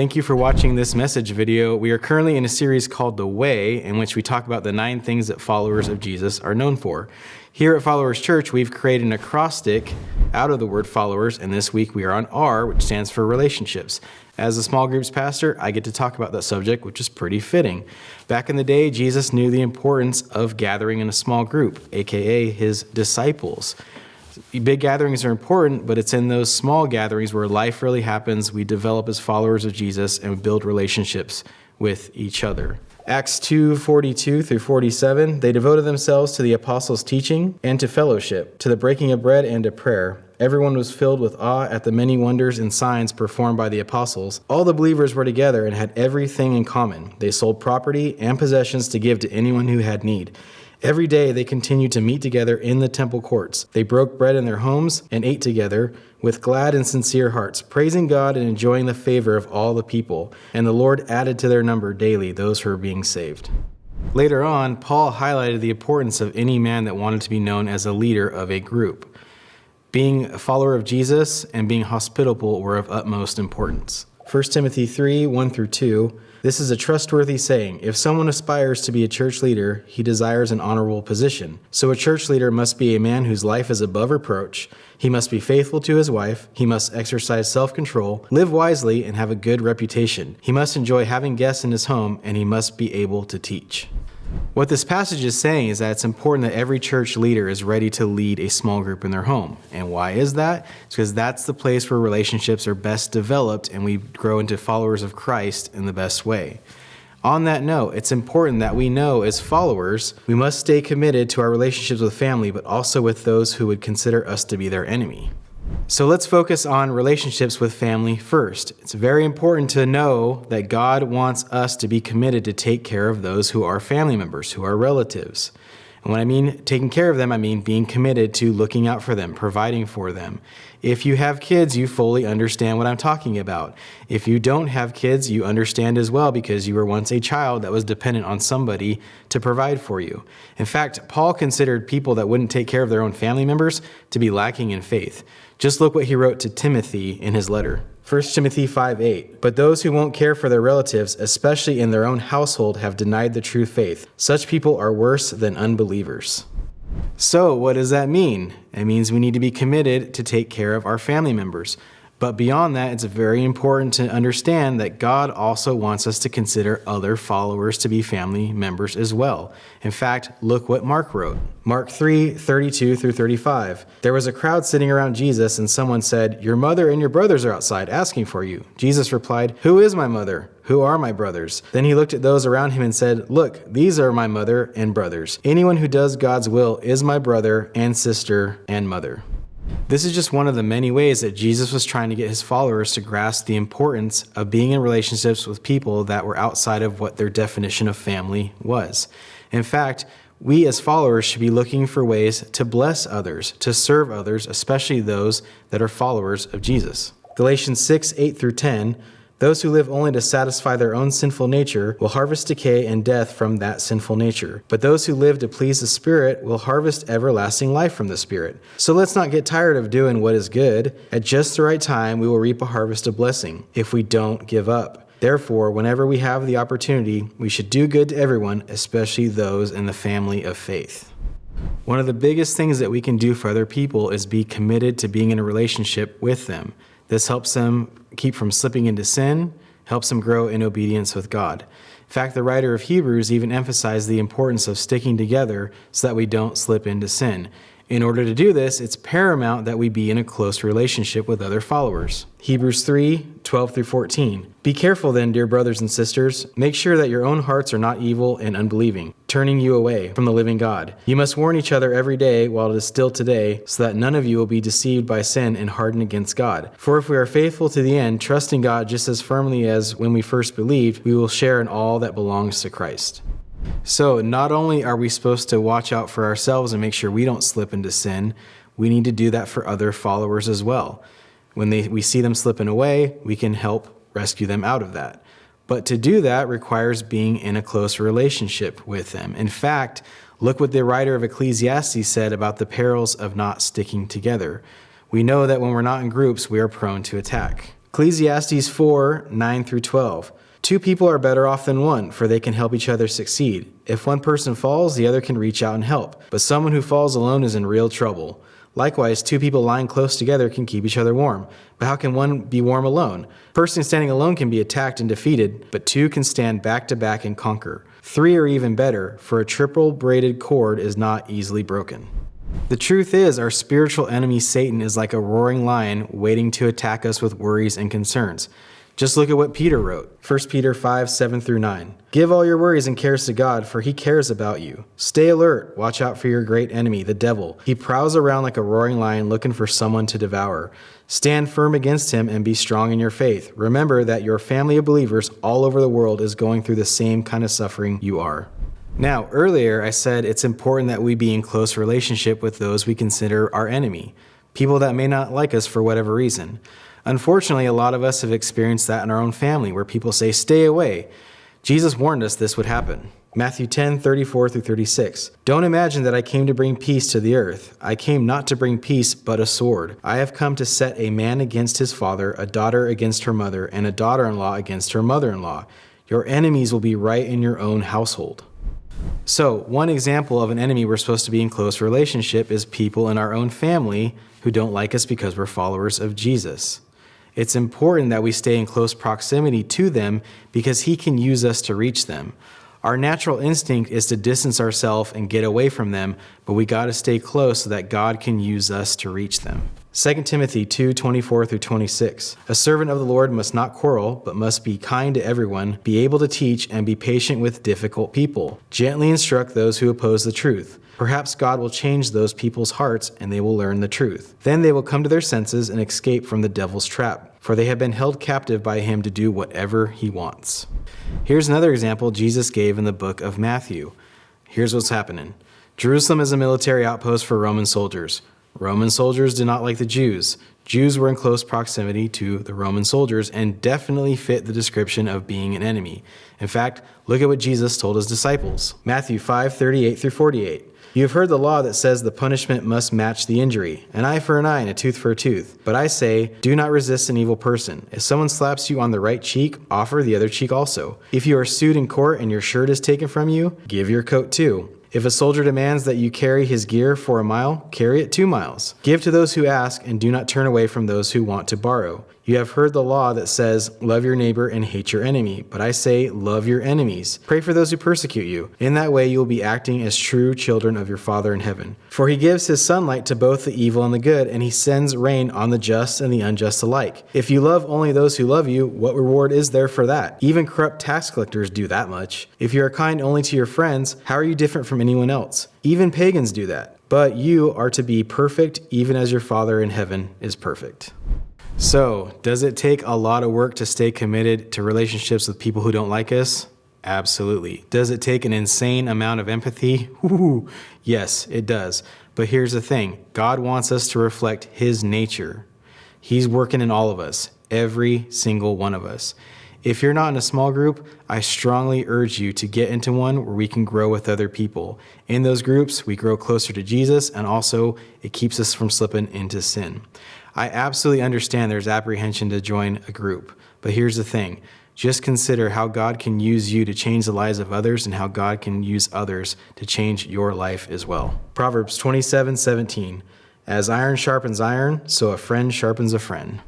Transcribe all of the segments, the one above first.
Thank you for watching this message video. We are currently in a series called The Way, in which we talk about the 9 things that followers of Jesus are known for. Here at Followers Church, we've created an acrostic out of the word followers, and this week we are on R, which stands for relationships. As a small groups pastor, I get to talk about that subject, which is pretty fitting. Back in the day, Jesus knew the importance of gathering in a small group, aka his disciples. Big gatherings are important, but it's in those small gatherings where life really happens. We develop as followers of Jesus and we build relationships with each other. Acts 2:42 through 47, they devoted themselves to the apostles' teaching and to fellowship, to the breaking of bread and to prayer. Everyone was filled with awe at the many wonders and signs performed by the apostles. All the believers were together and had everything in common. They sold property and possessions to give to anyone who had need. Every day they continued to meet together in the temple courts. They broke bread in their homes and ate together with glad and sincere hearts, praising God and enjoying the favor of all the people. And the Lord added to their number daily those who were being saved. Later on, Paul highlighted the importance of any man that wanted to be known as a leader of a group. Being a follower of Jesus and being hospitable were of utmost importance. 1 Timothy 3:1 through 2, this is a trustworthy saying. If someone aspires to be a church leader, he desires an honorable position. So a church leader must be a man whose life is above reproach. He must be faithful to his wife. He must exercise self-control, live wisely, and have a good reputation. He must enjoy having guests in his home, and he must be able to teach. What this passage is saying is that it's important that every church leader is ready to lead a small group in their home. And why is that? It's because that's the place where relationships are best developed and we grow into followers of Christ in the best way. On that note, it's important that we know as followers, we must stay committed to our relationships with family, but also with those who would consider us to be their enemy. So let's focus on relationships with family first. It's very important to know that God wants us to be committed to take care of those who are family members, who are relatives. And when I mean taking care of them, I mean being committed to looking out for them, providing for them. If you have kids, you fully understand what I'm talking about. If you don't have kids, you understand as well because you were once a child that was dependent on somebody to provide for you. In fact, Paul considered people that wouldn't take care of their own family members to be lacking in faith. Just look what he wrote to Timothy in his letter. 1 Timothy 5:8, but those who won't care for their relatives, especially in their own household, have denied the true faith. Such people are worse than unbelievers. So what does that mean? It means we need to be committed to take care of our family members. But beyond that, it's very important to understand that God also wants us to consider other followers to be family members as well. In fact, look what Mark wrote. Mark 3:32 through 35. There was a crowd sitting around Jesus, and someone said, "Your mother and your brothers are outside asking for you." Jesus replied, "Who is my mother? Who are my brothers?" Then he looked at those around him and said, "Look, these are my mother and brothers. Anyone who does God's will is my brother and sister and mother." This is just one of the many ways that Jesus was trying to get his followers to grasp the importance of being in relationships with people that were outside of what their definition of family was. In fact, we as followers should be looking for ways to bless others, to serve others, especially those that are followers of Jesus. Galatians 6:8 through 10, those who live only to satisfy their own sinful nature will harvest decay and death from that sinful nature. But those who live to please the Spirit will harvest everlasting life from the Spirit. So let's not get tired of doing what is good. At just the right time, we will reap a harvest of blessing if we don't give up. Therefore, whenever we have the opportunity, we should do good to everyone, especially those in the family of faith. One of the biggest things that we can do for other people is be committed to being in a relationship with them. This helps them keep from slipping into sin, helps them grow in obedience with God. In fact, the writer of Hebrews even emphasized the importance of sticking together so that we don't slip into sin. In order to do this, it's paramount that we be in a close relationship with other followers. Hebrews 3:12 through 14. Be careful then, dear brothers and sisters. Make sure that your own hearts are not evil and unbelieving, turning you away from the living God. You must warn each other every day while it is still today, so that none of you will be deceived by sin and hardened against God. For if we are faithful to the end, trusting God just as firmly as when we first believed, we will share in all that belongs to Christ. So not only are we supposed to watch out for ourselves and make sure we don't slip into sin, we need to do that for other followers as well. When we see them slipping away, we can help rescue them out of that. But to do that requires being in a close relationship with them. In fact, look what the writer of Ecclesiastes said about the perils of not sticking together. We know that when we're not in groups, we are prone to attack. Ecclesiastes 4, 9 through 12. Two people are better off than one, for they can help each other succeed. If one person falls, the other can reach out and help. But someone who falls alone is in real trouble. Likewise, two people lying close together can keep each other warm. But how can one be warm alone? A person standing alone can be attacked and defeated, but two can stand back to back and conquer. Three are even better, for a triple braided cord is not easily broken. The truth is, our spiritual enemy Satan is like a roaring lion waiting to attack us with worries and concerns. Just look at what Peter wrote, 1 Peter 5, 7 through 9. Give all your worries and cares to God, for he cares about you. Stay alert, watch out for your great enemy, the devil. He prowls around like a roaring lion looking for someone to devour. Stand firm against him and be strong in your faith. Remember that your family of believers all over the world is going through the same kind of suffering you are. Now, earlier I said it's important that we be in close relationship with those we consider our enemy, people that may not like us for whatever reason. Unfortunately, a lot of us have experienced that in our own family, where people say, stay away. Jesus warned us this would happen. Matthew 10, 34 through 36. Don't imagine that I came to bring peace to the earth. I came not to bring peace, but a sword. I have come to set a man against his father, a daughter against her mother, and a daughter-in-law against her mother-in-law. Your enemies will be right in your own household. So, one example of an enemy we're supposed to be in close relationship is people in our own family who don't like us because we're followers of Jesus. It's important that we stay in close proximity to them because he can use us to reach them. Our natural instinct is to distance ourselves and get away from them, but we got to stay close so that God can use us to reach them. 2 Timothy 2, 24 through 26. A servant of the Lord must not quarrel, but must be kind to everyone, be able to teach, and be patient with difficult people. Gently instruct those who oppose the truth. Perhaps God will change those people's hearts, and they will learn the truth. Then they will come to their senses and escape from the devil's trap, for they have been held captive by him to do whatever he wants. Here's another example Jesus gave in the book of Matthew. Here's what's happening. Jerusalem is a military outpost for Roman soldiers. Roman soldiers did not like the Jews. Jews were in close proximity to the Roman soldiers and definitely fit the description of being an enemy. In fact, look at what Jesus told his disciples. Matthew 5, 38 through 48. You have heard the law that says the punishment must match the injury, an eye for an eye and a tooth for a tooth. But I say, do not resist an evil person. If someone slaps you on the right cheek, offer the other cheek also. If you are sued in court and your shirt is taken from you, give your coat too. If a soldier demands that you carry his gear for a mile, carry it 2 miles. Give to those who ask, and do not turn away from those who want to borrow. You have heard the law that says, love your neighbor and hate your enemy. But I say, love your enemies. Pray for those who persecute you. In that way you will be acting as true children of your Father in heaven. For he gives his sunlight to both the evil and the good, and he sends rain on the just and the unjust alike. If you love only those who love you, what reward is there for that? Even corrupt tax collectors do that much. If you are kind only to your friends, how are you different from anyone else? Even pagans do that. But you are to be perfect, even as your Father in heaven is perfect. So, does it take a lot of work to stay committed to relationships with people who don't like us? Absolutely. Does it take an insane amount of empathy? Yes, it does. But here's the thing. God wants us to reflect his nature. He's working in all of us, every single one of us. If you're not in a small group, I strongly urge you to get into one where we can grow with other people. In those groups, we grow closer to Jesus, and also it keeps us from slipping into sin. I absolutely understand there's apprehension to join a group, but here's the thing. Just consider how God can use you to change the lives of others and how God can use others to change your life as well. Proverbs 27:17. As iron sharpens iron, so a friend sharpens a friend.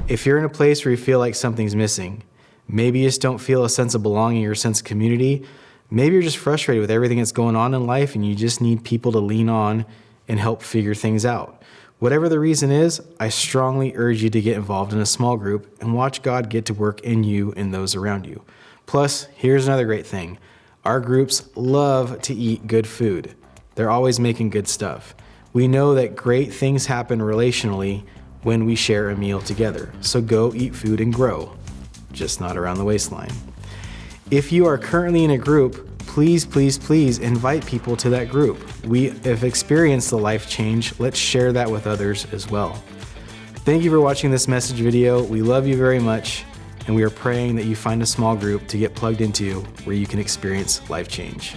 If you're in a place where you feel like something's missing, maybe you just don't feel a sense of belonging or a sense of community, maybe you're just frustrated with everything that's going on in life and you just need people to lean on and help figure things out. Whatever the reason is, I strongly urge you to get involved in a small group and watch God get to work in you and those around you. Plus, here's another great thing. Our groups love to eat good food. They're always making good stuff. We know that great things happen relationally when we share a meal together. So go eat food and grow, just not around the waistline. If you are currently in a group, please invite people to that group. We have experienced the life change. Let's share that with others as well. Thank you for watching this message video. We love you very much, and we are praying that you find a small group to get plugged into where you can experience life change.